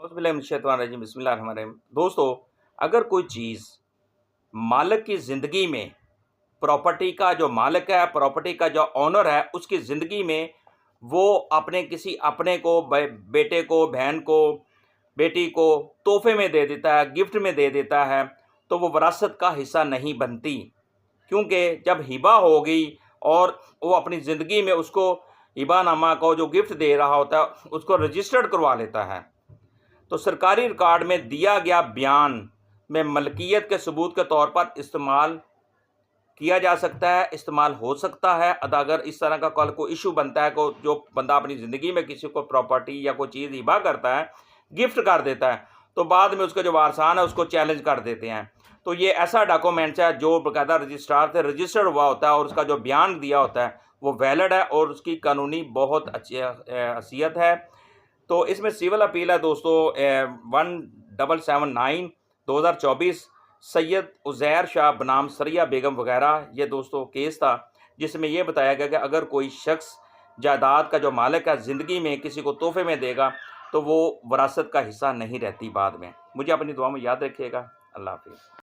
औज़ुबिल्लाहिमिनश्शैतानिर्रजीम बिस्मिल्लाहिर्रहमानिर्रहीम। दोस्तों, अगर कोई चीज़ मालिक की ज़िंदगी में प्रॉपर्टी का जो मालिक है, प्रॉपर्टी का जो ओनर है, उसकी ज़िंदगी में वो अपने किसी अपने को, बेटे को, बहन को, बेटी को तोहफ़े में दे देता है, गिफ्ट में दे देता है, तो वो विरासत का हिस्सा नहीं बनती। क्योंकि जब हिबा होगी और वो अपनी ज़िंदगी में उसको हिबानामा को जो गिफ्ट दे रहा होता है, उसको रजिस्टर्ड करवा लेता है, तो सरकारी रिकॉर्ड में दिया गया बयान में मलकियत के सबूत के तौर पर इस्तेमाल किया जा सकता है, इस्तेमाल हो सकता है। अगर इस तरह का कल को इशू बनता है, को जो बंदा अपनी ज़िंदगी में किसी को प्रॉपर्टी या कोई चीज़ हिबा करता है, गिफ्ट कर देता है, तो बाद में उसके जो वारसान है उसको चैलेंज कर देते हैं। तो ये ऐसा डॉक्यूमेंट्स है जो बाकायदा रजिस्ट्रार से रजिस्टर्ड हुआ होता है और उसका जो बयान दिया होता है वो वैलिड है और उसकी कानूनी बहुत अच्छी हैसियत है। तो इसमें सिविल अपील है दोस्तों 1779 2024 सैयद उज़ैर शाह बनाम सरिया बेगम वगैरह, ये दोस्तों केस था जिसमें यह बताया गया कि अगर कोई शख्स जायदाद का जो मालिक है ज़िंदगी में किसी को तोहफे में देगा तो वो विरासत का हिस्सा नहीं रहती बाद में। मुझे अपनी दुआ में याद रखिएगा। अल्लाह हाफ़िज़।